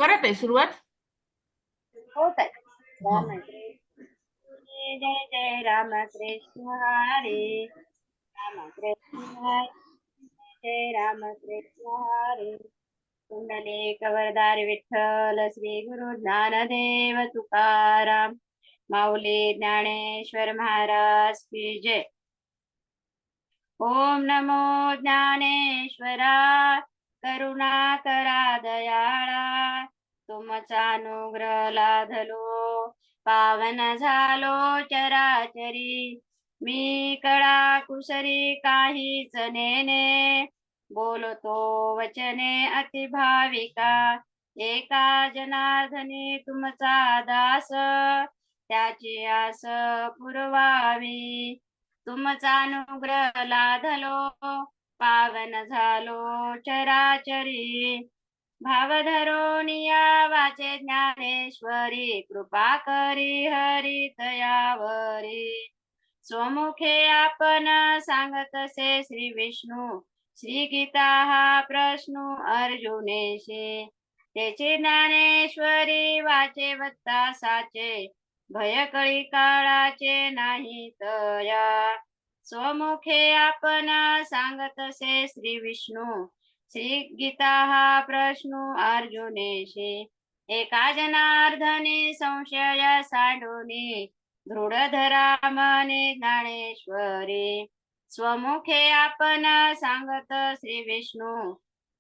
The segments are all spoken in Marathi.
परत आहे सुरुवात. होत आहे. हो. जय जय राम कृष्ण हरे राम कृष्ण हरे जय राम कृष्ण हरे. कुंडलिक वरदार विठ्ठल श्री गुरु ज्ञानदेव तुकाराम माऊली ज्ञानेश्वर महाराज की जय. ओम नमो ज्ञानेश्वरा करुणा करा दयाळा तुमचा अनुग्रह लाधलो पावन झालो चराचरी मी कळा कुसरी काहीच नेने बोलतो वचने अति भाविका एका जनार्दनी तुमचा दास त्याची आस पुरवावी तुमचा अनुग्रह लाधलो पावन झालो चराचरी भाव धरोनिया वाचे ज्ञानेश्वरी कृपा करी हरी तयावरी स्वमुखे आपण सांगतसे श्री विष्णू श्री गीता हा प्रश्न अर्जुनेशी त्याचे ज्ञानेश्वरी वाचे वत्ता साचे भयकळी काळाचे नाही तया स्वमुखे आपण सांगतसे श्री विष्णू श्री गीता हा प्रश्न अर्जुनेशी एका जनार्दनी संशय सांडूनी दृढ धरा मने ज्ञानेश्वरी स्वमुखे आपण सांगत श्री विष्णू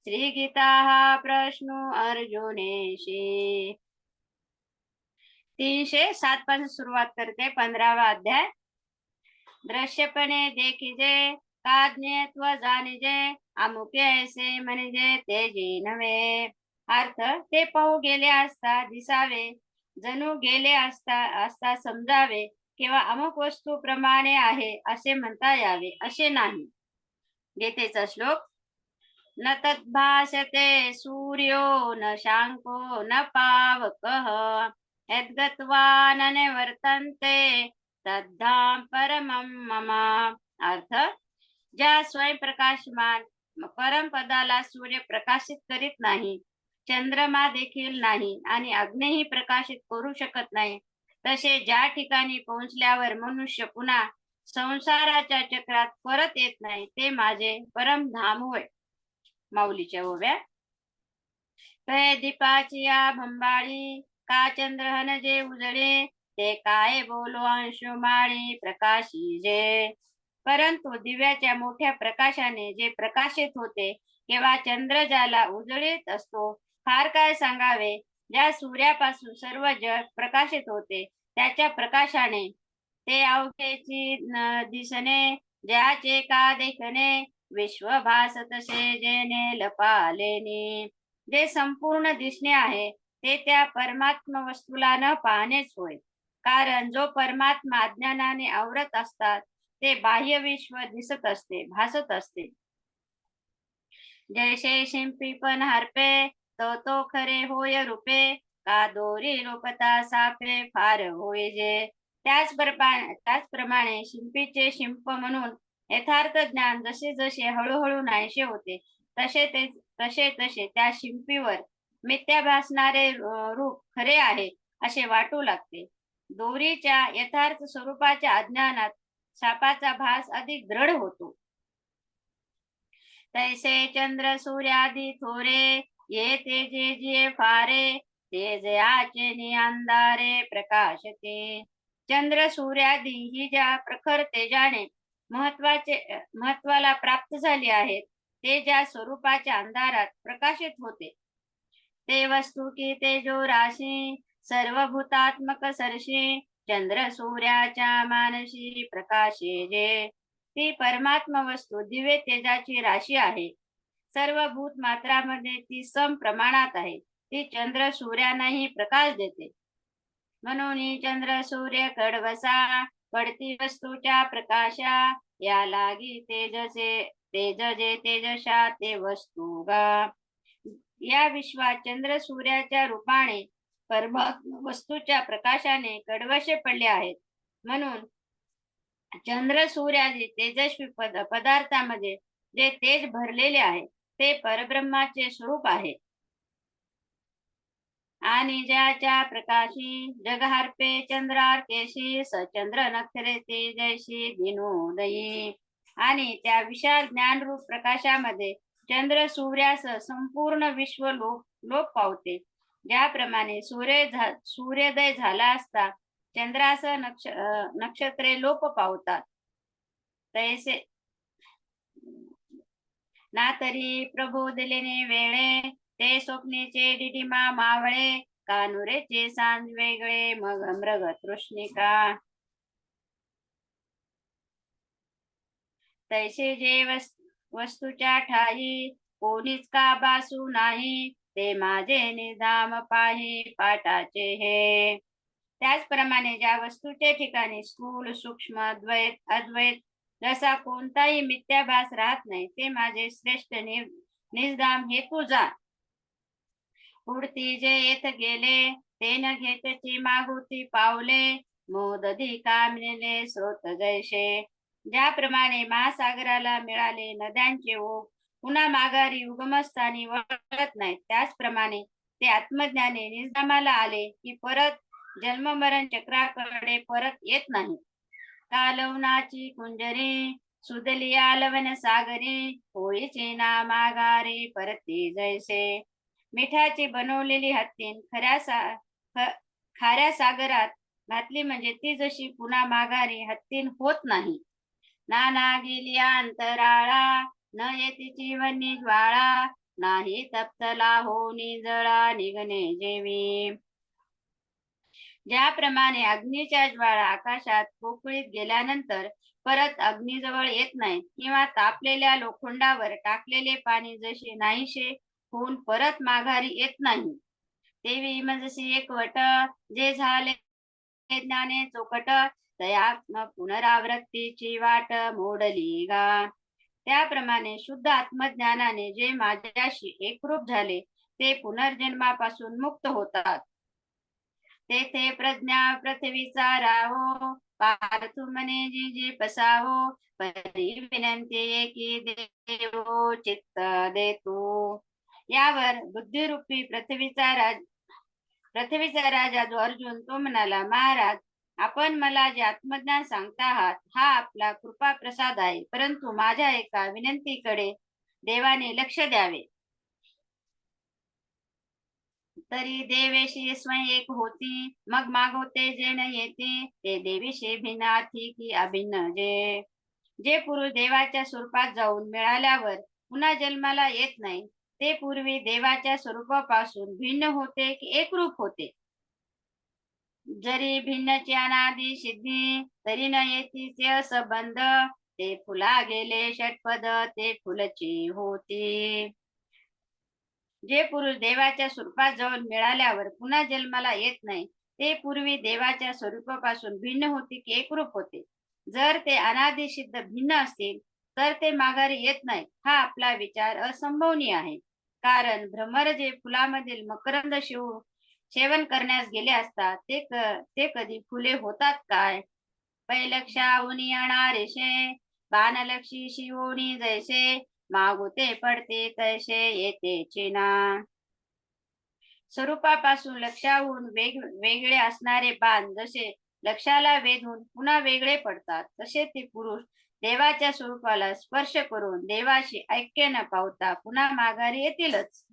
श्री गीता हा प्रश्न अर्जुनेशी. 307 पासून सुरुवात करते. 15वा अध्याय. दृश्यपणे देखिजे का ज्ञेत्व जाणिजे अमुके ऐसे म्हणजे ते जी नव्हे. अर्थ ते पाहू गेले असता दिसावे जणू गेले असता समजावे किंवा अमुक वस्तू प्रमाणे आहे असे म्हणता यावे असे नाही. गीतेचा श्लोक. न तद्भासते सूर्यो न शांको न पावकः यद्गत्वा न निवर्तन्ते तद्धाम परमं मम. अर्थ ज्या स्वयंप्रकाशमान परमपदाला सूर्य प्रकाशित करीत नाही चंद्रमा देखील नाही आणि अग्नीही प्रकाशित करू शकत नाही तसे ज्या ठिकाणी पोहोचल्यावर मनुष्य पुन्हा संसाराच्या चक्रात परत येत नाही ते माझे परमधाम होय. माऊलीच्या ओव्या. तय दीपाची या भंबाळी का चंद्रहन जे उजळे ते काय बोलो अंशुमाळी प्रकाशी जे. परंतु दिव्याच्या मोठ्या प्रकाशाने जे प्रकाशित होते किंवा चंद्र ज्याला उजळीत असतो फार काय सांगावे. ज्या सूर्यापासून सर्व जग प्रकाशित होते त्याच्या प्रकाशाने ते अवघेची दिसणे ज्याचे का देखणे विश्व भासतसे जेने लपालेने. जे संपूर्ण दिसणे आहे ते त्या परमात्मा वस्तूला न पाहणेच होय. कारण जो परमात्मा अज्ञानाने आवरत असतात ते बाह्य विश्व दिसत असते भासत असते. जैसे शिंपी पण हरपे तो खरे होय रूपे का दोरी लोपता सापे फार होय जे. त्याचप्रमाणे शिंपीचे शिंप म्हणून यथार्थ ज्ञान जसे जसे हळूहळू नाहीसे होते तसे तसे त्या शिंपीवर मिथ्या भासणारे रूप खरे आहे असे वाटू लागते. दोरीच्या यथार्थ स्वरूपाच्या अज्ञानात सापाचा भास अधिक दृढ होतो. तैसे चंद्र सूर्यादी थोरे ये तेजे जिये फारे तेज आचे अंधारे प्रकाशते. चंद्र सूर्यादी ही ज्या प्रखर तेजाने महत्वाला प्राप्त झाली आहेत ते ज्या स्वरूपाच्या अंधारात प्रकाशित होते ते वस्तू की तेजो राशी सर्वभूतात्मक सरशी चंद्र सूर्याच्या मानसी प्रकाशे जे. ती परमात्मा वस्तू दिव्य तेजाची राशी आहे. सर्व भूत मात्रामध्ये ती सम प्रमाणात आहे. ती चंद्र सूर्यांनाही प्रकाश देते. म्हणून चंद्र सूर्य कडवसा पडती वस्तूच्या प्रकाशा या लागी तेजसे तेजशा ते वस्तू गा. या विश्वात चंद्र सूर्याच्या रूपाने परमात्मा वस्तूच्या प्रकाशाने कडवशे पडले आहेत. म्हणून चंद्र सूर्यादी तेजस्वी पदार्थामध्ये जे तेज भरलेले आहे ते परब्रह्माचे स्वरूप आहे. आणि ज्याच्या प्रकाशी जगहार्पे चंद्रार्केशी सचंद्र नक्षरेते जैशी दिनोदयी. आणि त्या विशाल ज्ञानरूप प्रकाशामध्ये चंद्र सूर्यासह संपूर्ण विश्व लोप पावते. ज्याप्रमाणे सूर्योदय झाला असता चंद्रासह नक्षत्रे लोप पावतात, तैसे ना तरी प्रबोधलेने वेळे ते स्वप्नेचे डिडिमा मावळे, कानुरेचे सांज वेगळे मग मृग तृष्णिका. तैसे जे वस्तूच्या ठाई कोणीच का बासू नाही, ते माझे निधाम पाही पाठाचे हे. त्याचप्रमाणे ज्या वस्तूच्या ठिकाणी स्थूल सूक्ष्म द्वैत अद्वैत जसा कोणताही मिथ्याभास राहत नाही, ते माझे श्रेष्ठ निजधाम हेतू जा. पुढती जे येत गेले ते न घेतची मागुती पावले, मोदधी कामनेले स्रोत जैसे. ज्याप्रमाणे महासागराला मिळाले नद्यांचे ओघ पुन्हा माघारी उगमस्थानी वळत नाहीत, त्याचप्रमाणे ते आत्मज्ञाने निजधामाला आले की परत जन्म मरण चक्राकडे परत येत नाही. कालवनाची कुंजरी सुदलिया लवण सागरी, होळीची ना माघारी परती जैसे. मिठाची बनवलेली हत्तीन खाऱ्या सागरात घातली म्हणजे ती जशी पुन्हा माघारी हत्तीन होत नाही. नाना गेलिया अंतराळा न येतीची वन्नी ज्वाळा, नाही तप्तला होनी जळा निघणे जेवी. ज्याप्रमाणे अग्नीच्या ज्वाळा आकाशात पोकळीत गेल्यानंतर परत अग्नीजवळ येत नाहीत, किंवा तापलेल्या लोखंडावर टाकलेले पाणी जसे नाहीसे होऊन परत माघारी येत नाही, तेवी म्हणजे एकवट जे झाले ज्ञाने चोकट, तया पुनरावृत्तीची वाट मोडली गा. त्याप्रमाणे शुद्ध आत्मज्ञानाने जे माझ्याशी एकरूप झाले ते पुनर्जन्मापासून मुक्त होतात. तेथे प्रज्ञा पृथ्वीचा राहो, पार्थु मने जी जी पसावो, परी विनंती की देवो चित्त देतो. यावर बुद्धिरूपी पृथ्वीचा राजा जो अर्जुन तो म्हणाला, महाराज आपण मला जे आत्मज्ञान सांगता आहात हा आपला कृपा प्रसाद आहे, परंतु माझ्या एका विनंतीकडे देवाने लक्ष द्यावे. तरी देवेशी स्वयं एक होती, मग मागवते जे न येते ते देवीशी भिन्न की अभिन्न. जे पुरुष देवाच्या स्वरूपात जाऊन मिळाल्यावर पुन्हा जन्माला येत नाही, ते पूर्वी देवाच्या स्वरूपापासून भिन्न होते की एकरूप होते. जरी भिन्नची अनादि सिद्धी तरी न येतीचे संबंध, ते फुला गेले षटपद ते फुलची होती. जे पुरुष देवाच्या स्वरूपात जाऊन मिळाल्यावर पुन्हा जन्माला येत नाही, ते पूर्वी देवाच्या स्वरूपापासून भिन्न होते की एकरूप होते. जर ते अनादि सिद्ध भिन्न असतील तर ते माघारी येत नाही, हा आपला विचार असंभवनीय आहे. कारण भ्रमर जे फुलामधील मकरंद सेवन करण्यास गेले असतात ते कधी फुले होतात काय? पैलक्षा उनी अनारेशे बाणलक्षी शिवोनी जैसे, मागुते पडते तैसे येते चिना. स्वरूपापासून लक्षाहून वेगळे असणारे बाण जसे लक्षाला वेधून पुन्हा वेगळे पडतात, तसे ते पुरुष देवाच्या स्वरूपाला स्पर्श करून देवाशी ऐक्य न पावता पुन्हा माघारी येतीलच.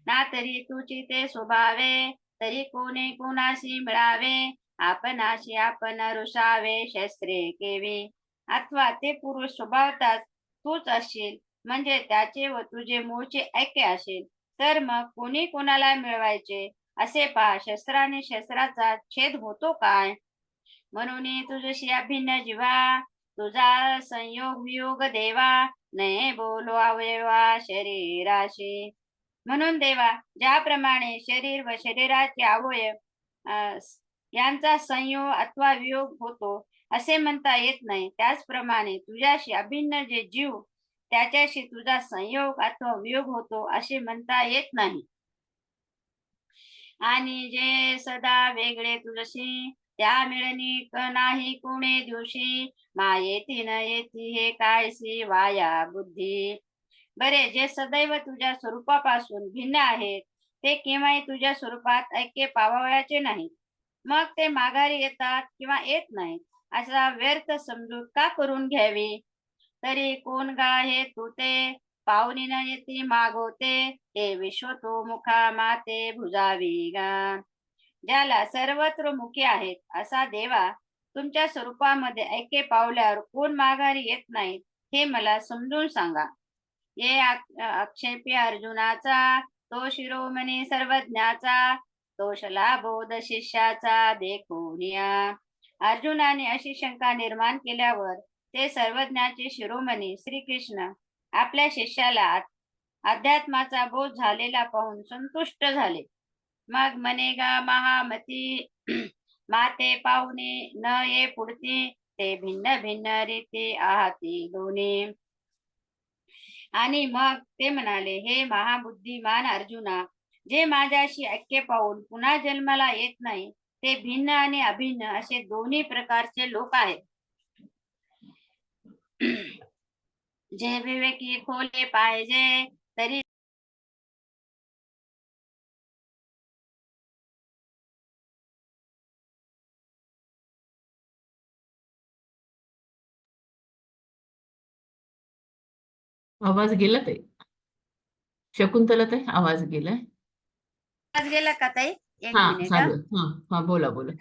ना तरी तुची ते स्वभावे तरी कोणे कोणाशी मिळावे, आपणाशी आपण रुसावे शस्त्रे केवी. अथवा ते पुरुष स्वभावताच तूच असशील म्हणजे त्याचे व तुझे मूळचे ऐक्य असेल, तर मग कोणी कोणाला मिळवायचे असे पहा, शस्त्राने शस्त्राचा छेद होतो काय? म्हणून तुझशी अभिन्न जीवा तुझा संयोग वियोग देवा, नये बोलो अवयवा शरीराशी. म्हणून देवा ज्याप्रमाणे शरीर व शरीराचे अवयव यांचा संयोग अथवा वियोग होतो असे म्हणता येत नाही, त्याचप्रमाणे तुझ्याशी अभिन्न जे जीव त्याच्याशी तुझा संयोग अथवा वियोग होतो असे म्हणता येत नाही. आणि जे सदा वेगळे तुझशी त्या मिळणी नाही कोणे दिवशी, मायेती न येती हे कायसी वाया बुद्धी. बरे जे सदैव तुझ्या स्वरूपापासून भिन्न आहेत ते केव्हाही तुझ्या स्वरूपात ऐक्य पावावयाचे नाही. मग ते माघारी येतात किंवा येत नाहीत असा व्यर्थ समजूत का करून घ्यावी. तरी कोण गा हे तू ते पाहुणी न येती मागवते हे विश्व तो मुखा माते भुजावी गा. ज्याला सर्वत्र मुखी आहेत असा देवा तुमच्या स्वरूपामध्ये ऐक्य पावल्यावर कोण माघारी येत नाहीत हे मला समजून सांगा. ये आक्षेपी अर्जुनाचा तो शिरोमणी सर्वज्ञाचा तोषला बोध शिष्याचा देखोनिया. अर्जुनाने अशी शंका निर्माण केल्यावर ते सर्वज्ञाचे शिरोमणी श्रीकृष्ण आपल्या शिष्याला अध्यात्माचा बोध झालेला पाहून संतुष्ट झाले. मग मनेगा महामती माते पाहुणे न ये पुढती ते भिन्न भिन्न रीती आहाती दोन्ही. आणि मग ते म्हणाले, हे महाबुद्धिमान अर्जुना, जे माझ्याशी ऐक्य पाहून पुन्हा जन्माला येत नाही ते भिन्न आणि अभिन्न असे दोन्ही प्रकारचे लोक आहेत. जे विवेकी खोले पाहिजे तरी आवाज गेला ताई. शकुंतला ताई आवाज गेलाय. आवाज गेला का ताई? एक हा मिनिट चालू आहे. हा हा बोला बोला.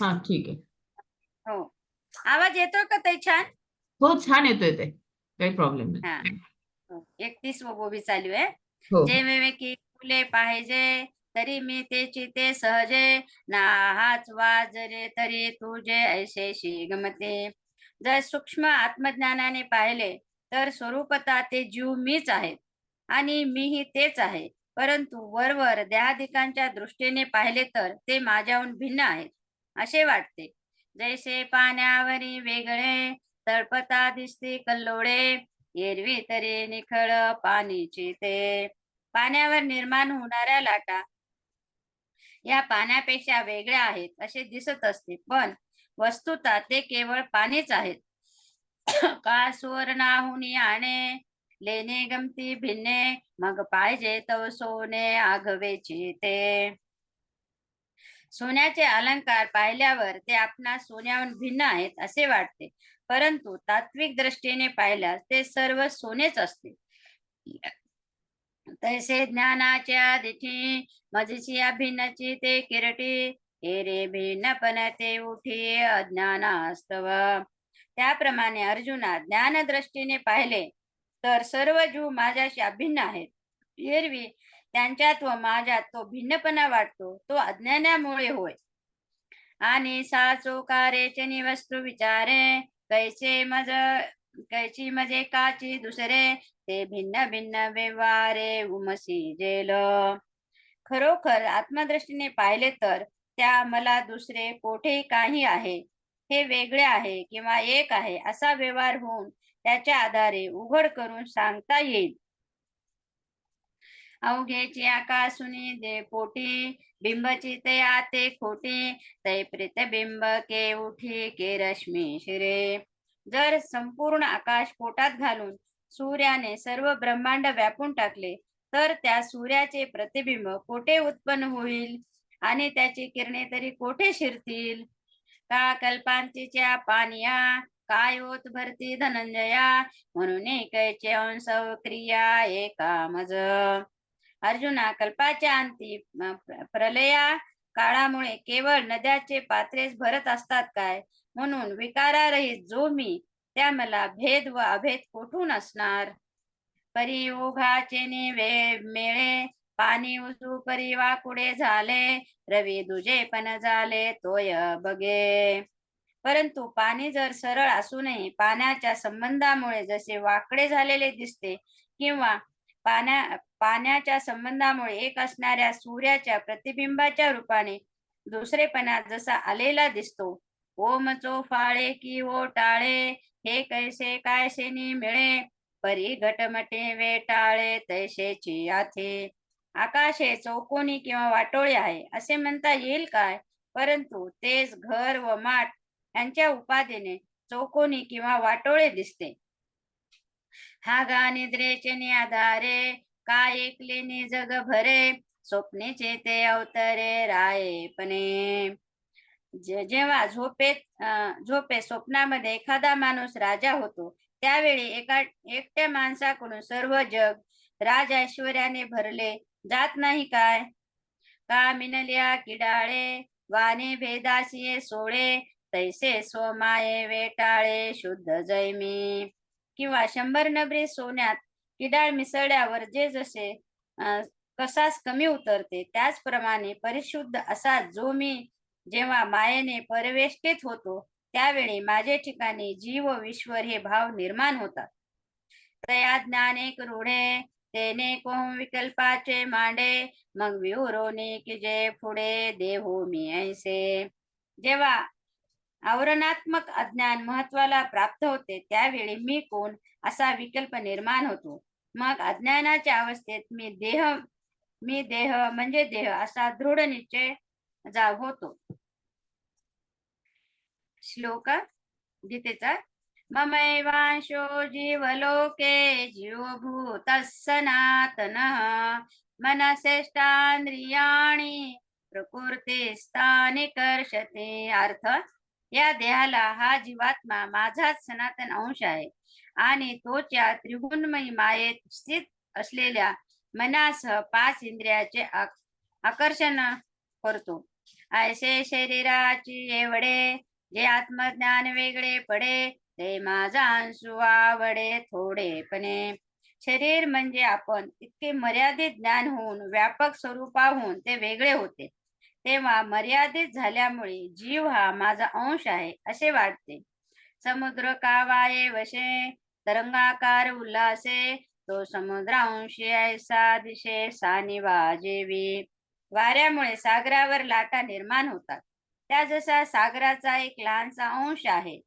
हा ठीक आहे. हो, आवाज येतोय का ताई? छान. हो छान येतोय ते, काही प्रॉब्लेम हा, नाही. 31 गोबी चालू आहे. हो जे विवेकी फुले पाहिजे तरी मी तेची ते सहजे ना हाच वाजरे तरी तुझे ऐशेशी गमते. जर सूक्ष्म आत्मज्ञानाने पाहिले तर स्वरूपता ते जीव मीच आहे आणि मीही तेच आहे. परंतु वरवर देहादिकांच्या दृष्टीने पाहिले तर ते माझ्याहून भिन्न आहेत असे वाटते. जैसे पाण्यावरी वेगळे तळपता दिसते कल्लोळे एरवी तरी निखळ पाणीची ते. पाण्यावर निर्माण होणाऱ्या लाटा या पाण्यापेक्षा वेगळ्या आहेत असे दिसत असते, पण वस्तुतः ते केवळ पाणीच आहेत. का सुवर्णाहुनी आणे लेणे गमती भिन्ने मग पाहिजे तव सोने आघवेची ते. सोन्याचे अलंकार पाहिल्यावर ते आपणास सोन्याहून भिन्न आहेत असे वाटते, परंतु तात्विक दृष्टीने पाहिल्यास ते सर्व सोनेच असते. तैसे ज्ञानाच्या दिठी मजसी अभिन्नची ते किरटी हे भिन्नपण ते उठी अज्ञानास्तव. त्याप्रमाणे अर्जुना ज्ञान दृष्टीने पाहिले तर सर्व जीव माझ्याशी अभिन्न आहेत. एरवी त्यांच्यात व माझ्यात तो भिन्नपणा वाटतो तो अज्ञानामुळे होय. आणि साचोकारेचे वस्तू विचारे कैची मजे काची दुसरे ते भिन्न भिन्न व्यवहारे उमसी जेल. खरोखर आत्मदृष्टीने पाहिले तर त्या मला दुसरे कोठे काही आहे हे वेगळे आहे किंवा एक आहे असा व्यवहार होऊन त्याच्या आधारे उघड करून सांगता येईल. अवघेची आकाशुनी दे पोटी बिंबची ते आते खोटी तै प्रितबिंब के उठी के रश्मी शिरे. जर संपूर्ण आकाश पोटात घालून सूर्याने सर्व ब्रह्मांड व्यापून टाकले तर त्या सूर्याचे प्रतिबिंब कोठे उत्पन्न होईल आणि त्याची किरणे तरी कोठे शिरतील. का कल्पांतीच्या पानिया काय होत भरती धनंजया म्हणून कैचे अंश क्रिया एका मज. अर्जुना, कल्पाच्या अंती प्रलया काळामुळे केवळ नद्याचे पात्रेच भरत असतात काय? म्हणून विकारारहित जो मी त्या मला भेद व अभेद कोठून असणार. परी ओघाचे मेळे पाणी उजू परी वाकुडे झाले रवी दुजे पण झाले तोय बगे. परंतु पाणी जर सरळ असूनही पाण्याच्या संबंधामुळे जसे वाकडे झालेले दिसते किंवा पाण्याच्या संबंधामुळे एक असणाऱ्या सूर्याच्या प्रतिबिंबाच्या रूपाने दुसरेपणा जसा आलेला दिसतो. ओमचो फाळे की ओ टाळे हे कैसे कायसेनी मिळे परी घटमटे वेटाळे तैसेची आथे. आकाश हे चौकोनी किंवा वाटोळे आहे असे म्हणता येईल काय? परंतु तेच घर व माठ यांच्या उपाधीने चौकोनी किंवा वाटोळे दिसते. हा गा निद्रेचे आधारे काय ऐकले नि जग भरे स्वप्नेचे ते अवतरे रायपणे. जेव्हा झोपेत स्वप्नामध्ये एखादा माणूस राजा होतो, त्यावेळी एका एकट्या माणसाकडून सर्व जग राज ऐश्वर्याने भरले जात नाही काय? का मिनल्या किडाळे वाने भेदासिये सोळे, तैसे स्वमाये वेटाळे शुद्ध जैमी. किंवा 100 नबरी सोन्यात किडाळ मिसळल्यावर जे जसे कसास कमी उतरते, त्याचप्रमाणे परिशुद्ध असा जो मी जेव्हा मायेने परिवेष्टित होतो, त्यावेळी माझे ठिकाणी जीव व ईश्वर हे भाव निर्माण होतात. तया ज्ञाने रूढे तेने कोण विकल्पाचे मांडे, मग विहुरोनी की जे पुढे देहो मी ऐसे. जेव्हा आवरणात्मक अज्ञान महत्वाला प्राप्त होते, त्यावेळी मी कोण असा विकल्प निर्माण होतो. मग अज्ञानाच्या अवस्थेत मी देह म्हणजे देह असा दृढ निश्चय होतो. श्लोक गीतेचा. ममैवांशो जीवलोके जीवभूतः सनातनः, मनसेष्टांद्रियाणि प्रकृतीस्थानि कर्षते. अर्थ, या देहाला हा जीवात्मा माझाच सनातन अंश आहे आणि तोच या त्रिगुणमयी मायेत स्थित असलेल्या मनासह 5 इंद्रियाचे आकर्षण करतो. ऐसे शरीराची एवढे जे आत्मज्ञान वेगळे पडे, ते माझा अंशु आवडे थोडेपणे. शरीर म्हणजे आपण इतके मर्यादित ज्ञान होऊन व्यापक स्वरूपाहून ते वेगळे होते, तेव्हा मर्यादित झाल्यामुळे जीव हा माझा अंश आहे असे वाटते. समुद्र कावाये वशे तरंगाकार उल्हासे, तो समुद्रांशी ऐसा दिशे सानी वाजेवी. वाऱ्यामुळे सागरावर लाटा निर्माण होतात, त्या जसा सागराचा एक लहानसा अंश आहे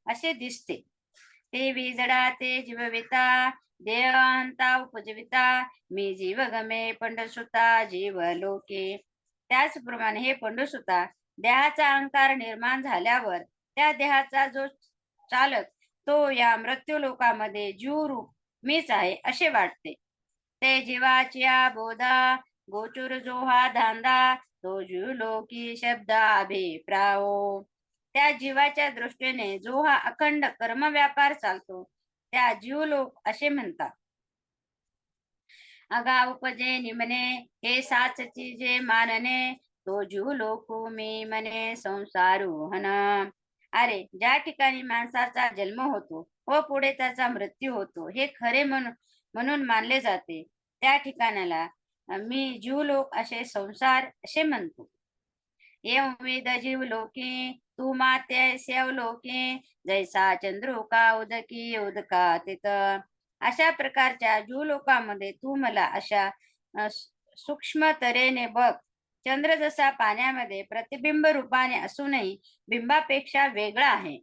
असे दिसते. ते विजडा ते जीवविता देहांता उपजीविता, मी जीव गमे पंडसुता जीव लोके. त्याचप्रमाणे हे पंडुसुता, देहाचा अहंकार निर्माण झाल्यावर त्या देहाचा जो चालक तो या मृत्यू लोकामध्ये जीव रूप मीच आहे असे वाटते. ते जीवाच्या बोधा गोचर जो हा धांदा, तो जीव लोकी शब्द अभिप्रायो. त्या जीवाच्या दृष्टीने जो हा अखंड कर्म व्यापार चालतो, त्या जीवलोक असे म्हणतात. अगा उपजे निमने हे साचची जे मानने, तो जीव लोकू मी मने संसारुहन. अरे, ज्या ठिकाणी माणसाचा जन्म होतो व पुढे त्याचा मृत्यू होतो हे खरे म्हणून मानले जाते, त्या ठिकाणाला मी जीवलोक असे संसार असे म्हणतो. एवविद जीवलोके तू माते अवलोके, जैसा चंद्रुका उदकी उदका तित. अशा प्रकारच्या जीवलोकामध्ये तू मला अशा सूक्ष्म तऱ्हेने बघ. चंद्र जसा पाण्यामध्ये प्रतिबिंब रूपाने असूनही बिंबापेक्षा वेगळा आहे.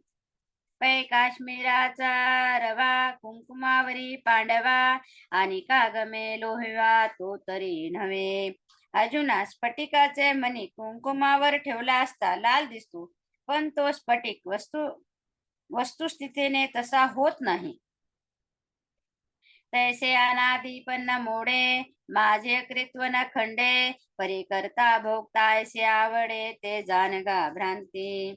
पै काश्मीराचा रवा कुंकुमावरी पांडवा, आणि कागमे लोहिवा तो तरी नव्हे. अर्जुना, स्फटिकाचे मणी कुंकुमावर ठेवला असता लाल दिसतो, पण तो स्फटिक वस्तुस्थितीने तसा होत नाही. तैसे अनादि पण न मोडे, माझे कृत्व न खंडे, परी करता भोगता ऐसे आवडे ते जानगा भ्रांती.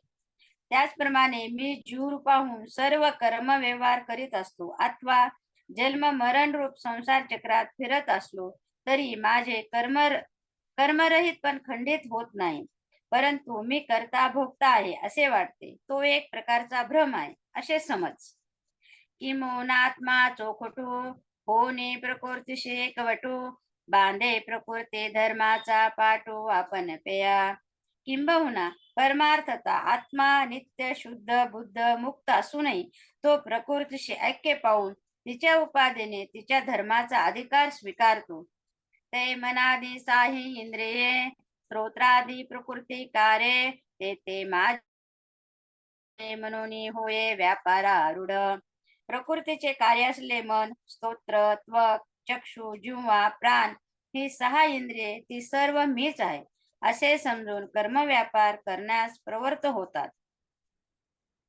त्याचप्रमाणे मी जीव रूपाहून सर्व कर्म व्यवहार करीत असतो अथवा जन्म मरण रूप संसार चक्रात फिरत असलो तरी माझे कर्मरहित पण खंडित होत नाही, परंतु मी करता भोगता आहे असे वाटते. तो एक प्रकारचा भ्रम आहे असे समज. किमोनात्मा चोखटू होणे प्रकृतीशी एकवटू, बांधे प्रकृती धर्माचा पाठू आपण पेया. किंबहुना परमार्थता आत्मा नित्य शुद्ध बुद्ध मुक्त असूनही तो प्रकृतीशी ऐक्य पाहून तिच्या उपाधीने तिच्या धर्माचा अधिकार स्वीकारतो. ते मनादी साही इंद्रिये स्तोत्रादी प्रकृती कार्ये, ते माझे म्हणून होये व्यापारारूढ. प्रकृतीचे कार्य असले मन, स्तोत्र, त्वक, चक्षु, जिव्हा, प्राण ही 6 इंद्रिये ती सर्व मीच आहे असे समजून कर्मव्यापार करण्यास प्रवृत्त होतात.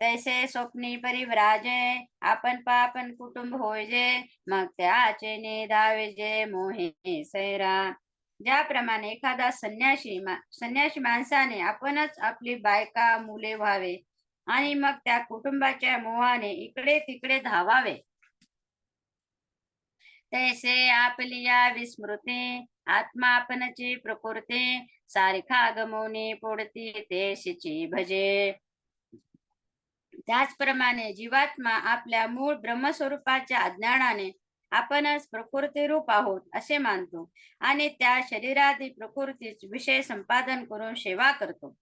तैसे स्वप्नी परिव्राजे आपण पापन कुटुंब होय जे, मग त्याचे निधावे जे मोहे सैरा. ज्याप्रमाणे एखादा संन्याशी माणसाने आपणच आपली बायका मुले व्हावे आणि मग त्या कुटुंबाच्या मोहाने इकडे तिकडे धावावे, तैसे आपलिया विस्मृते आत्मा आपणची प्रकृती सारिखा गमवणे पोडती तेशीची भजे. त्याचप्रमाणे जीवात्मा आपल्या मूळ ब्रह्मस्वरूपाच्या अज्ञानाने आपणच प्रकृती रूप आहोत असे मानतो आणि त्या शरीरादी प्रकृतीच विषय संपादन करून सेवा करतो.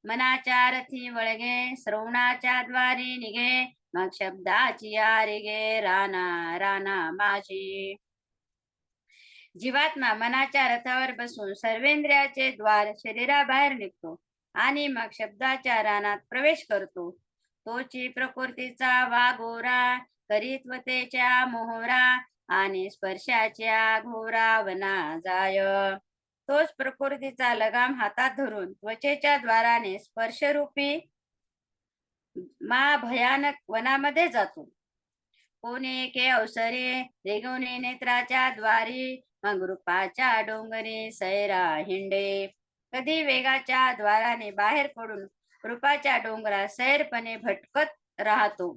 मनाच्या रथी वळगे श्रवणाच्या द्वारी निघे मग शब्दाची आरिगे राना राना माझी. जीवात्मा मनाच्या रथावर बसून सर्वेंद्रियाचे द्वार शरीराबाहेर निघतो आणि मग शब्दाच्या रानात प्रवेश करतो. तोची प्रकृतीचा वाघोरा करीत्वतेच्या मोहरा आणि स्पर्शाच्या घोरा वना जाय. तोच प्रकृतीचा लगाम हातात धरून त्वचेच्या द्वाराने स्पर्शरूपी भयानक वनामध्ये जातो. कोणी के अवसरे रेगवणे नेत्राच्या द्वारी मग रूपाच्या डोंगरी सैरा हिंडे. कधी वेगाच्या द्वाराने बाहेर पडून रूपाच्या डोंगरात सैरपणे भटकत राहतो.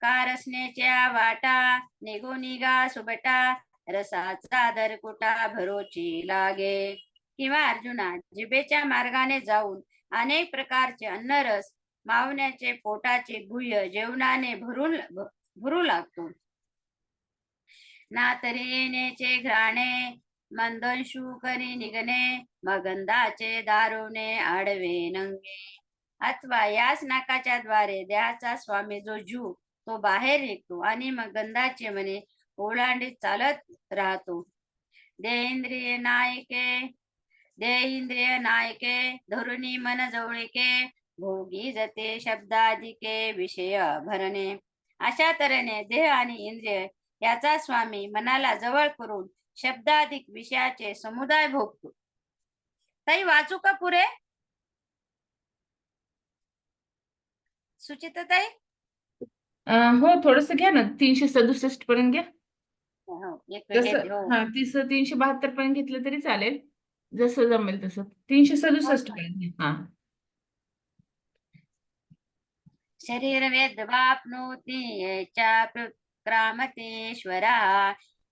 कारसनेच्या वाटा निघो निघा सुबटा रसाचा दरकुटा भरोची लागे. किंवा अर्जुना जिभेच्या मार्गाने जाऊन अनेक प्रकारचे अन्नरस मावण्याचे पोटाचे गुह्य जेवणाने भरू लागतो. ना तरी येण्याचे घ्राणे मंदंशू करी निघणे मगंधाचे दारुणे आडवे नंगे. अथवा याच नाकाच्या द्वारे देहाचा स्वामी जो जीव तो बाहेर निघतो आणि मग गंधाचे मने ओलांडीत चालत राहतो. देहेंद्रिय नायके धरुणी मन जवळिके भोगी जते शब्दाधिके विषय भरणे. अशा तऱ्हेने देह आणि इंद्रिय याचा स्वामी मनाला जवळ करून शब्दाधिक विषयाचे समुदाय भोगतो. ताई वाचू का पुरे? सुचिता ताई? हो थोडस घ्या ना, 367 पर्यंत घ्या. हो, एक वेळ घेते, हो. हा 372 पर्यंत घेतलं तरी चालेल, जसं जमेल तसं. 367 पर्यंत घ्या. हा. शरीर वेद वाप्नोति क्रामतेश्वरा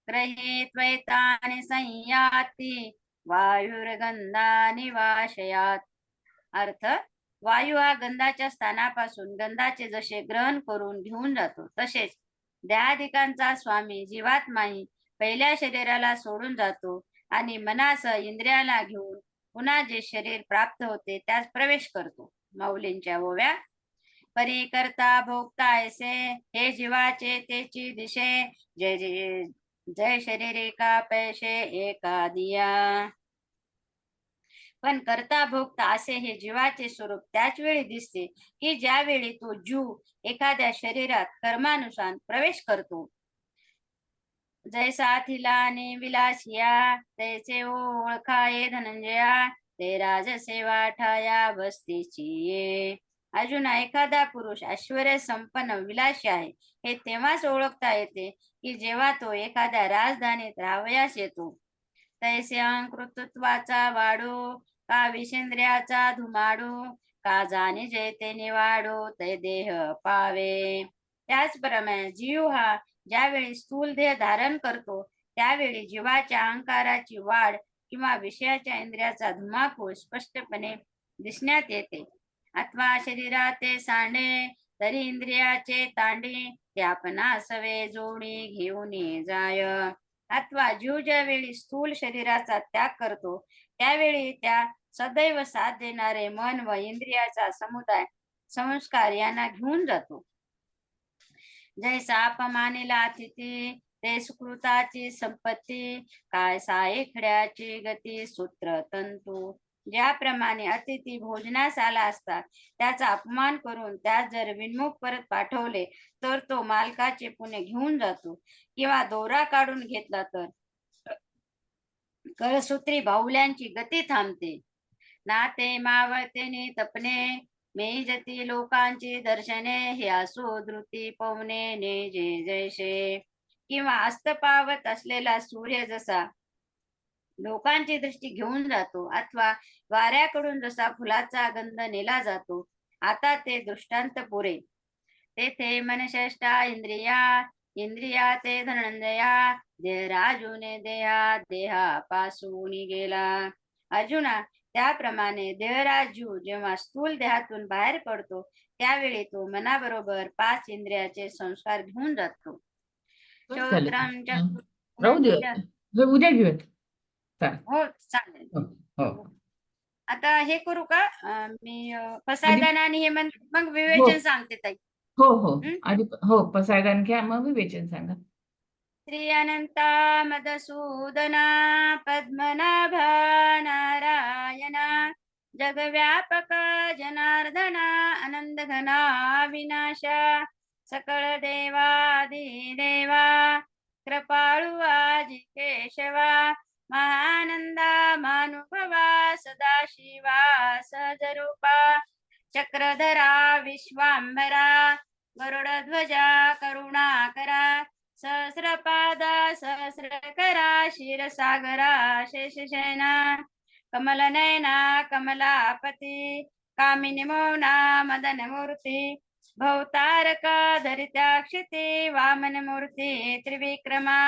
ग्रहीत्वैतानि संयाति वायुर्गंधा निवाशयात. अर्थ, वायू हा गंधाच्या स्थानापासून गंधाचे जसे ग्रहण करून घेऊन जातो तसेच देहादिकांचा स्वामी जीवात्माही पहिल्या शरीराला सोडून जातो आणि मनासह इंद्रियाला घेऊन पुन्हा जे शरीर प्राप्त होते त्यात प्रवेश करतो. माऊलींच्या ओव्या. परी करता भोगता ऐसे हे जीवाचे तेची दिशे जय जय जय शरीर एका पैसे एका दिया. पण करता भोगता असे हे जीवाचे स्वरूप त्याच वेळी दिसते की ज्यावेळी तो जीव एखाद्या शरीरात कर्मानुसार प्रवेश करतो. जैसा थिला आणि विलासिया तैसे ओळखाये धनंजया ते राजसेवा ठाया वस्तीची ये. अर्जुना, एखादा पुरुष ऐश्वर्य संपन्न विलासी आहे हे तेव्हाच ओळखता येते की जेव्हा तो एखाद्या राजधानीत राहावयास येतो. तैसे अंकृतत्वाचा वाढो का विषेंद्रियाचा धुमाडो का जाणे जैते निवाडो ते देह पावे. त्याचप्रमाणे जीव हा ज्यावेळी स्थूल देह धारण करतो त्यावेळी जीवाच्या अहंकाराची वाढ किंवा विषयाच्या इंद्रियाचा धुमाकूळ स्पष्टपणे दिसण्यात येते. अथवा शरीराचे सांडे तरी इंद्रियाचे तांडे ते आपणा सवे जोडी घेऊन जाय. अथवा जीव ज्यावेळी स्थूल शरीराचा त्याग करतो त्यावेळी त्या सदैव साथ देणारे मन व इंद्रियाचा समुदाय संस्कार यांना घेऊन जातो. जैसा अपमानिला अतिथी ते सुकृताची संपत्ती काय सायखड्याची गती सूत्र तंतू. ज्याप्रमाणे अतिथी भोजनास आला असता त्याचा अपमान करून त्यास जर विनमुख परत पाठवले तर तो मालकाचे पुणे घेऊन जातो किंवा दोरा काढून घेतला तर कळसूत्री बाहुल्यांची गती थांबते. नाते मावळतेने तपणे मेजती लोकांची दर्शने हे असो धृती पवने ने जे जैसे. किंवा अस्तपावत असलेला सूर्य जसा लोकांची दृष्टी घेऊन जातो अथवा वाऱ्याकडून जसा फुलाचा गंध नेला जातो, आता ते दृष्टांत पुरे. तेथे मनषष्टा इंद्रिया, इंद्रिया ते धनंजया, देहराजूने देहापासून गेला. अर्जुना, त्याप्रमाणे देहराजू जेव्हा स्थूल देहातून बाहेर पडतो, त्यावेळी तो मनाबरोबर 5 इंद्रियाचे संस्कार घेऊन जातो. बस झालं. श्रोत्रम राहू दे, चक्षुश्च. हे उद्या घेऊयात. चालेल. हो, चालेल. हो हो आता हे करू का? मी आधी फसायदान आणि हे मग हो विवेचन सांगते ताई. हो हो हं? आधी हो पसायदान घ्या, मग विवेचन सांगा. श्री अनंता मधुसूदना पद्मनाभा नारायणा जगव्यापक जनार्दना आनंद घना विनाशा सकळ देवा कृपाळू आजी केशवा महानंदा मानुभवा सदाशिवा सहजरूपा चक्रधरा विश्वांबरा गरुडध्वजा करुणाकरा सहस्रपादा सहस्रकरा क्षीरसागरा शेषशयना कमलनयना कमलापती कामिनी मौना मदनमूर्ती भवतारका धरित्याक्षिती वामनमूर्ती त्रिविक्रमा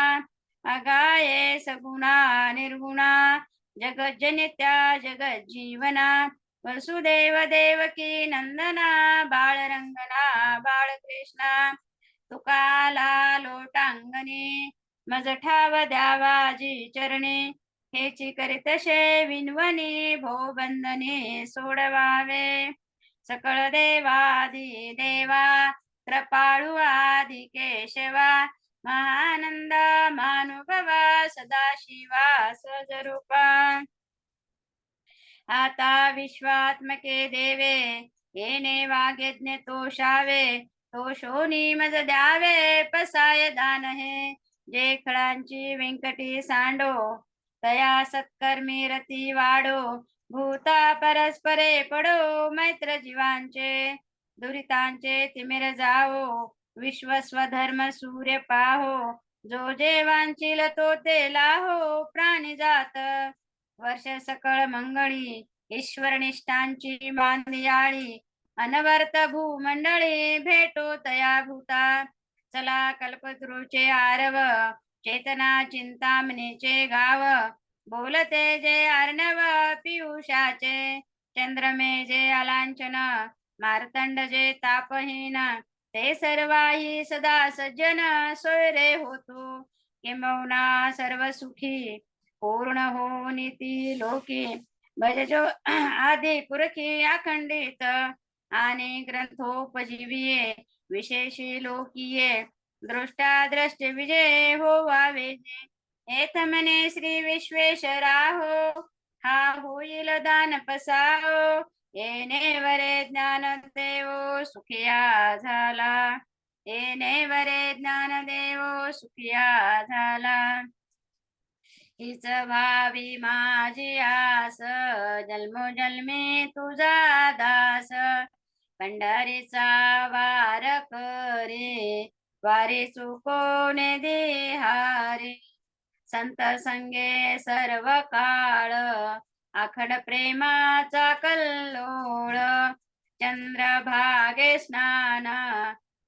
अगाये सगुणा निर्गुणा जगज्जनित्या जगज्जीवना वसुदेव देवकी नंदना बाळरंगना बाळकृष्णा तुकाला लोटांगणी मज ठाव द्यावाजी चरणी हेची करीतशे विनवणी भो बंधने सोडवावे सकळ देवादी देवा कृपाळू आदि केशवा महानंद मानुभवा सदाशिवा सहजरूपा आता विश्वात्मके देवे येणे वाग्यज्ञ तोषावे तोषोनी मज द्यावे पसाय दान हे जे खळांची व्यंकटी सांडो तया सत्कर्मी रती वाढो भूता परस्परे पडो मैत्र जीवांचे दुरितांचे तिमिर जावो विश्व स्वधर्म सूर्य पाहो जो जे वांचिल तो ते लाहो प्राणी जात वर्ष सकळ मंगळी ईश्वर निष्ठांची मांदियाळी अनवर्त भूमंडळी भेटो तया भूता चला कल्पतरूचे आरव चेतना चिंतामणीचे गाव बोलते जे अर्णव पियुषाचे चंद्रमे जे अलांछन मार्तंड जे तापहीन ते सर्वाही सदा सज्जन सोयरे होतो किंबहुना सर्व सुखी पूर्ण हो नीती लोकी भजजो आदि पुरखी अखंडित आणि ग्रंथोपजीविये विशेषी लोकीये दृष्टाद्रष्ट विजय होवावे हेत म्हणे श्री विश्वेश्वरा हो हा होईल दान पसाओ येणे वरे ज्ञान देवो सुखिया झाला येणे वरे ज्ञान देवो सुखिया झाला हीच भावी माझी आस जन्मोजन्मी तुझा दास पंढरीचा वार करे वारी चुकोने देहारे संत संगे सर्व काळ आखड प्रेमाचा कल्लोळ चंद्रभागे स्नान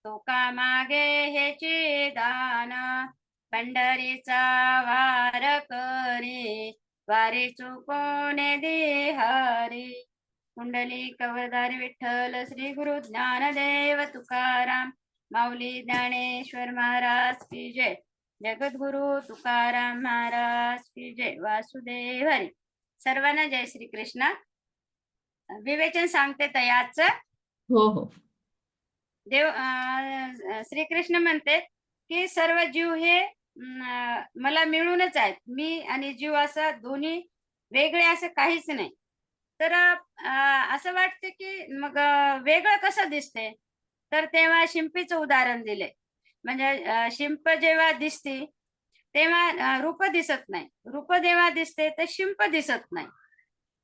तुका मागे हेची दान पंढरीचा वार करी वारी चुकोने देहारी कुंडली कवरदारी विठ्ठल श्री गुरु ज्ञानदेव तुकाराम माऊली ज्ञानेश्वर महाराज की जय जगद्गुरु तुकाराम महाराज की जय वासुदेव हरी सर्वांना जय श्री कृष्ण विवेचन सांगते तयाच हो हो देव श्रीकृष्ण म्हणते की सर्व जीव हे मला मिळूनच आहेत मी आणि जीव असं दोन्ही वेगळे असं काहीच नाही तर असं वाटते की मग वेगळं कसं दिसते तर तेव्हा शिंपीचं उदाहरण दिले म्हणजे शिंप जेव्हा दिसते तेव्हा रूप दिसत नाही रूप जेव्हा दिसते तर शिंप दिसत नाही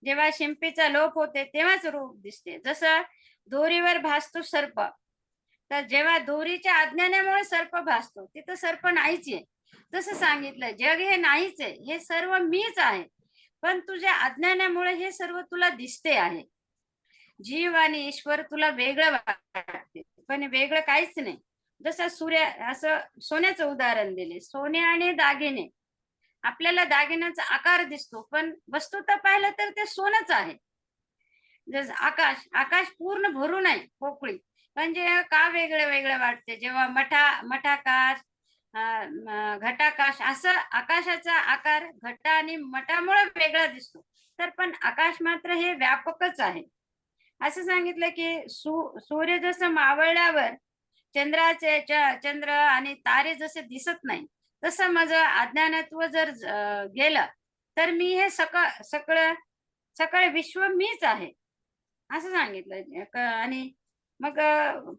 जेव्हा शिंपीचा लोप होते तेव्हाच रूप दिसते जसं दोरीवर भासतो सर्प तर जेव्हा दोरीच्या अज्ञानामुळे सर्प भासतो तिथं सर्प नाहीच आहे जसं सांगितलं जग हे नाहीच आहे, हे सर्व मीच आहे. पण तुझ्या अज्ञानामुळे हे सर्व तुला दिसते आहे. जीव आणि ईश्वर तुला वेगळं वाटते, पण वेगळं काहीच नाही. जसं सूर्य, असं सोन्याचं उदाहरण दिले, सोने आणि दागिने. आपल्याला दागिन्याचा आकार दिसतो, पण वस्तुतः पाहिलं तर ते सोनच आहे. जसं आकाश, आकाश पूर्ण भरून आहे पोकळी, म्हणजे का वेगळं वेगळं वाटते जेव्हा मठाकाश, घटाकाश, असं आकाशाचा आकार घटा आणि मठामुळे वेगळा दिसतो. तर पण आकाश मात्र हे व्यापकच आहे. असं सांगितलं की सूर्य जसं मावळल्यावर चंद्र आणि तारे जसे दिसत नाही, तसं माझं अज्ञानत्व जर गेलं, तर मी हे सगळं सगळं विश्व मीच आहे, असं सांगितलं. आणि मग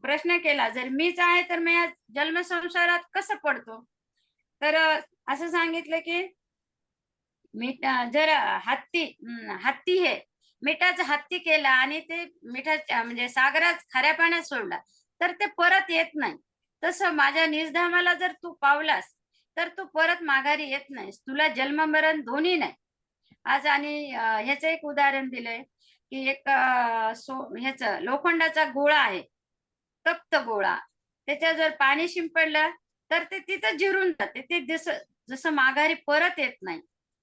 प्रश्न केला, जर मीच आहे तर मग या जन्मसंसारात कसं पडतो? तर असं सांगितलं की जर हत्ती हे मिठाचा हत्ती केला आणि ते मिठाच्या म्हणजे सागरात खाऱ्या पाण्यात सोडला, तर ते परत येत नाही. तसं माझ्या निर्धामाला जर तू पावलास, तर तू परत माघारी येत नाहीस. तुला जन्म मरण दोन्ही नाही. आज आणि ह्याचं एक उदाहरण दिलंय, की एक ह्याचं लोखंडाचा गोळा आहे, तप्त गोळा. त्याच्यावर जर पाणी शिंपडलं, तर ते तिथं जिरून जाते. ते जसं जसं माघारी परत येत नाही.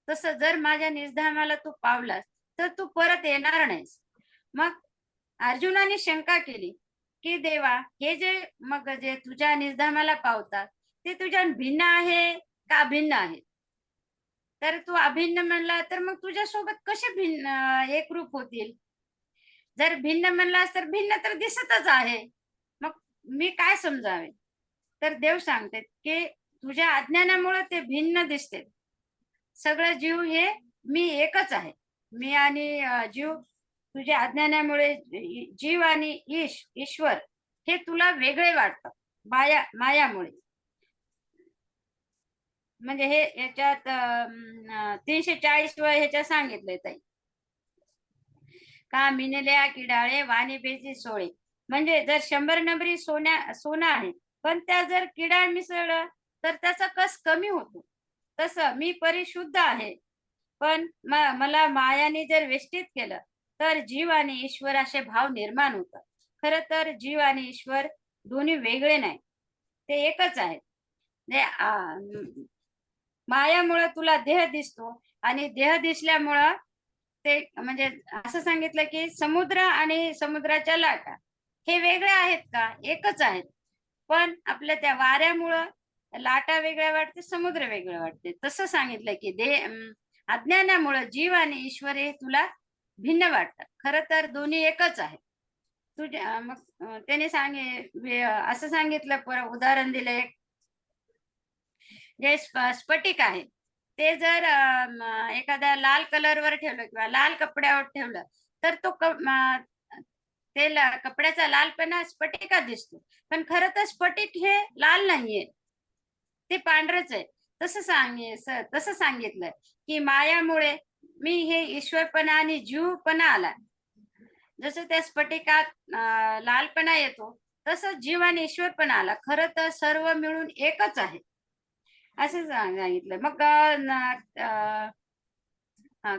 तसं जर माझ्या निर्धामाला तू पावलास, तर तू परत येणार नाहीस. मग अर्जुनाने शंका केली, की देवा, हे जे मग जे तुझ्या निर्धामाला पावतात, ते तुझ्या भिन्न आहे का अभिन्न आहे? तर तू अभिन्न म्हणला, तर मग तुझ्यासोबत कसे एकरूप होतील? जर भिन्न म्हणलास, तर भिन्न तर दिसतच आहे. मग मी काय समजावे? तर देव सांगतात, की तुझ्या अज्ञानामुळे ते भिन्न दिसते. सगळं जीव हे मी एकच आहे. मी आणि जीव तुझ्या अज्ञानामुळे जीव आणि ईश्वर हे तुला वेगळे वाटतात, मायामुळे. म्हणजे हे याच्यात 340 ह्याच्यात सांगितलंय ताई. का मिनल्या किडाळे वाणी बेची सोळे. म्हणजे जर 100 नंबरी सोनं आहे, पण त्या जर किडा मिसळलं, तर त्याचा कस कमी होतो. तसं मी परिशुद्ध आहे, पण मला मायाने जर वेष्टित केलं, तर जीव आणि ईश्वर असे भाव निर्माण होतात. खरं तर जीव आणि ईश्वर दोन्ही वेगळे नाही, ते एकच आहेत. म्हणजे मायामुळे तुला देह दिसतो, आणि देह दिसल्यामुळं ते म्हणजे असं सांगितलं, की समुद्र आणि समुद्राच्या लाटा हे वेगळे आहेत का? एकच आहेत. पण आपल्या त्या वाऱ्यामुळं लाटा वेगळ्या वाटते, समुद्र वेगळं वाटते. तसं सांगितलं, की अज्ञानामुळं जीव आणि ईश्वर हे तुला भिन्न वाटतात. खरं तर दोन्ही एकच आहे. मग त्याने असं सांगितलं, उदाहरण दिलं एक, जे स्फटिक आहे, ते जर एखाद्या लाल कलरवर ठेवलं किंवा लाल कपड्यावर ठेवलं, तर कपड्याचा लालपणा स्फटिकात दिसतो. पण खरं तर स्फटिक हे लाल नाहीये, ते पांढरच आहे. तसं सांगितलं, की मायामुळे मी हे ईश्वरपणा आणि जीवपणा आला. जसं त्या स्फटिकात लालपणा येतो, तसं जीव आणि ईश्वरपणा आला. खरं तर सर्व मिळून एकच आहे, असं सांगितलं. मग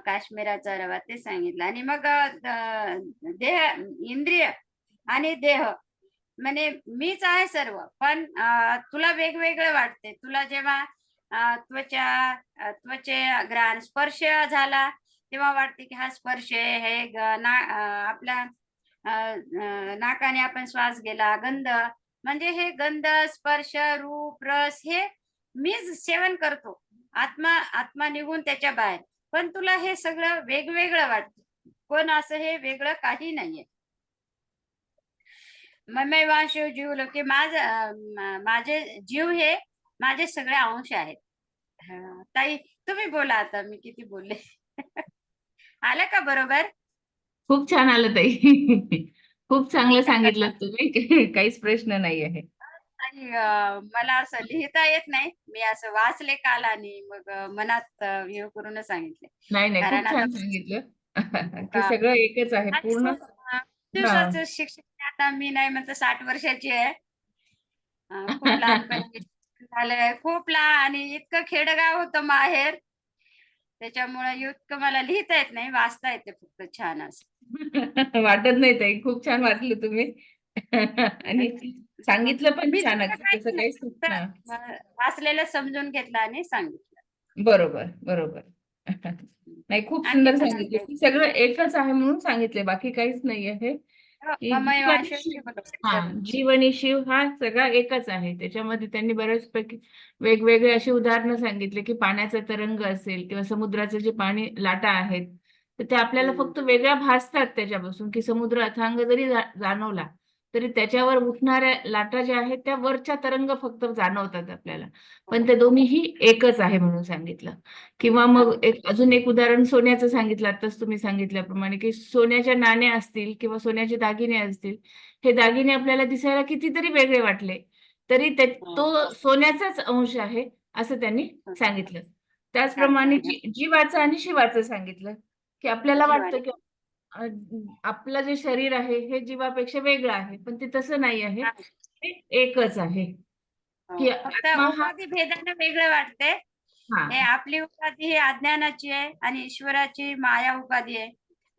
काश्मीराचा रवा ते सांगितलं. आणि मग देह, इंद्रिय आणि देह म्हणजे मीच आहे सर्व, पण तुला वेगवेगळं वाटते. तुला जेव्हा त्वचे घ्राण स्पर्श झाला, तेव्हा वाटते की हा स्पर्श आहे. हे आपल्या नाकाने आपण श्वास गेला, गंध, म्हणजे हे गंध, स्पर्श, रूप, रस हे मीच सेवन करतो. आत्मा आत्मा निघून त्याच्या बाहेर. पण तुला हे सगळं वेगवेगळं वाटतं, पण असं हे वेगळं काही नाहीये. ममेवांशो जीव लोके, माझे जीव हे माझे सगळे अंश आहेत. ताई, तुम्ही बोला आता, मी किती बोलले. आलं का बरोबर? खूप छान आलं ताई. खूप चांगलं सांगितलं तुम्ही. काहीच प्रश्न नाही आहे. आणि मला असं लिहिता येत नाही. मी असं वाचले काल आणि मग मनात हे करूनच सांगितले. नाही, नाही. कारण खूप आता छान सांगितलं. की का सगळं एकच आहे आणि पूर्ण. हां. दिवसाचं शिक्षण, आता मी नाही म्हणते 60 वर्षाची आहे. खूप लहानपणी झालंय खूप लहान आणि इतकं खेडगाव होतं माहेर. त्याच्यामुळे इतकं मला लिहिता येत नाही, वाचता येते फक्त छान असं. वाटत नाही ताई, खूप छान वाचलं तुम्ही. आणि सांगितलं पण मी छान, दुसरं काहीच तसं नाही, काहीच फक्त हा. वाचलेलं समजून घेतलं आणि सांगितलं. बरोबर बरोबर. नाही, खूप आणखी सुंदर सांगितले कोणाला की सगळं एकच आहे म्हणून सांगितले, बाकी काहीच नाही आहे. की ममई जीव आणि वाशेची शिव, हा, बरोबर. जीव आणि शिव हा सगळा एकच आहे. त्याच्यामध्ये त्यांनी बऱ्याचपैकी वेगवेगळे अशी उदाहरणं सांगितले की पाण्याचा तरंग असेल किंवा समुद्राचं जे पाणी लाटा आहेत, तर ते आपल्याला फक्त वेगळ्या भासतात त्याच्यापासून, की समुद्र अथांग जरी जाणवला तरी त्याच्यावर उठणाऱ्या लाटा ज्या आहेत त्या वरच्या तरंग फक्त जाणवतात आपल्याला, पण ते दोन्हीही एकच आहे म्हणून सांगितलं. किंवा मग अजून एक उदाहरण सोन्याचं सांगितलं आताच तुम्ही सांगितल्याप्रमाणे, की सोन्याच्या नाण्या असतील किंवा सोन्याचे दागिने असतील, हे दागिने आपल्याला दिसायला कितीतरी वेगळे वाटले तरी तो सोन्याचाच अंश आहे असं त्यांनी सांगितलं. त्याचप्रमाणे जीवाचं आणि शिवाचं सांगितलं, की आपल्याला वाटतं की अ, आपलं जे शरीर आहे हे जीवापेक्षा वेगळं आहे, पण ते तसं नाही आहे, ते एकच आहे. की फक्त आत्मा हा, उपाधी भेदाने वेगळं वाटते. हा, हे आपली उपाधी ही अज्ञानाची आहे आणि ईश्वराची माया उपाधी आहे.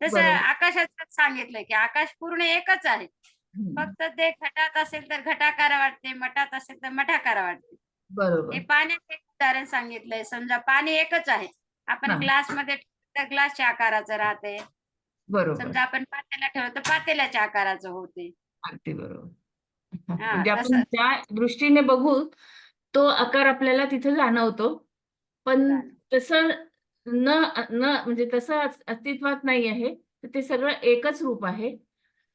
तसं बरोबर. आकाशाचं सांगितलंय की आकाश पूर्ण एकच आहे. हम्म, फक्त ते घटात असेल तर घटाकार वाटते, मठात असेल तर मठाकार वाटते. हे बरोबर. पाण्याचं एक उदाहरण सांगितलंय. समजा पाणी एकच आहे. आपण हा, ग्लासमध्ये ठेवलं तर ग्लासच्या आकाराचं राहते. बरोबर. समजा आपण पातेला ठेवलं तर पातेल्याच्या आकाराचं होते. अगदी बरोबर. हा म्हणजे आपण तसं त्या दृष्टीने बघू, तो आकार आपल्याला तिथे जाणवतो. पण झालं. तसं न न म्हणजे तसं अस्तित्वात नाही आहे. तर ते सगळं एकच रूप आहे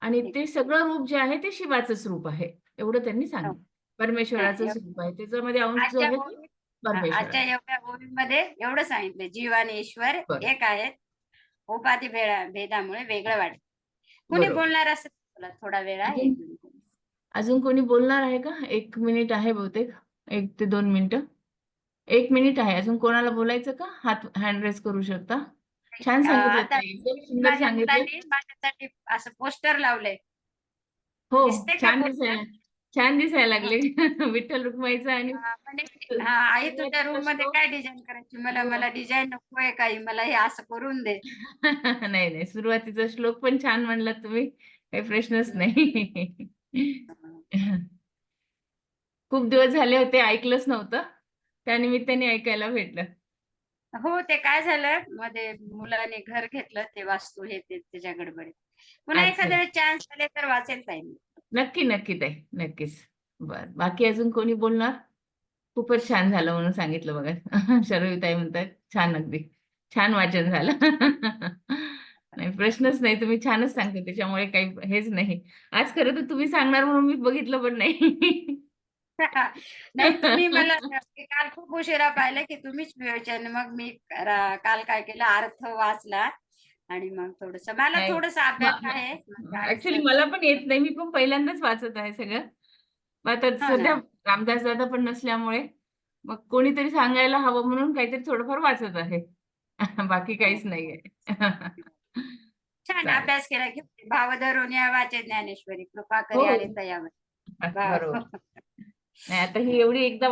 आणि ठीक. ते सगळं रूप जे आहे ते शिवाचंच रूप आहे. एवढं त्यांनी हो. सांगितलं. हा, परमेश्वराचंच रूप आहे. त्याच्यामध्ये अंश जो आजच्या आहे तो ओळीत आजच्या परमेश्वराचा. एवढ्या ओळीमध्ये एवढं सांगितलं, जीव आणि ईश्वर बरं. एक आहेत. उपाधी भेदामुळे वेगळं वाटत. कुणी बरोबर. बोलणार असेल तर बोला, थोडा वेळ आहे, अजून 1 मिनिट. अजून कोणी बोलणार आहे का? 1 मिनिट आहे बहुतेक. 1 ते 2 मिनिटं. 1 मिनिट आहे. अजून कोणाला बोलायचं का? हँड रेज करू शकता. छान सांगितलं आता ताई. एकदम सुंदर माझ्या सांगितलं. मुलांनी माझ्यासाठी असं पोस्टर लावलंय. हो, दिसते का छान पोस्टर? दिसायला छान दिसायला लागले. विठ्ठल रुक्माईचं आणि म्हणे हा, आई तुझ्या सुरुवातीचा रूम मध्ये श्लोक. काय डिझाईन करायची? मला हो. मला डिझाईन नकोय काही, मला हे असं करून दे. नाही, नाही. सुरुवातीचा श्लोक पण छान म्हणलात तुम्ही. काही प्रश्नच नाही. खूप दिवस झाले होते, ऐकलंच नव्हतं. त्यानिमित्ताने ऐकायला भेटलं. हो, ते काय झालं मध्ये मुलाने घर घेतलं, ते वास्तू हे ते त्याच्या गडबडीत. पुन्हा अच्छा. एखाद्या वेळेस चान्स आले तर वाचेल ताई मी. नक्की, नक्की ताई. नक्कीच. बरं. बाकी अजून कोणी बोलणार? खूपच छान झालं म्हणून सांगितलं बघा. शरयूताई म्हणतात, "छान अगदी. छान वाचन झालं." नाही, प्रश्नच नाही. तुम्ही छानच सांगता, त्याच्यामुळे काही हेच नाही. आज खरं तर तुम्ही सांगणार म्हणून मी बघितलं पण नाही. नाही, तुम्ही मला काल खूप उशिरा पाहिलं की तुम्हीच विवेचन, मग मी काल काय केलं, अर्थ वाचला आणि मग थोडस मला नाही. थोडस अभ्यास आहे. मग ॲक्चुअली असं मला पण येत नाही. मी पण पहिल्यांदाच वाचत आहे सगळं. मग आता हो ना. सध्या रामदास दादा पण नसल्यामुळे मग कोणीतरी सांगायला हवं म्हणून काहीतरी थोडंफार वाचत आहे. बाकी हो. काहीच नाहीये. छान चालेल. अभ्यास केला की भाव धरून या वाचे ज्ञानेश्वरी, कृपा हो, करी हो. आणि दयावर. बरोबर. नाही, आता ही एवढी एकदा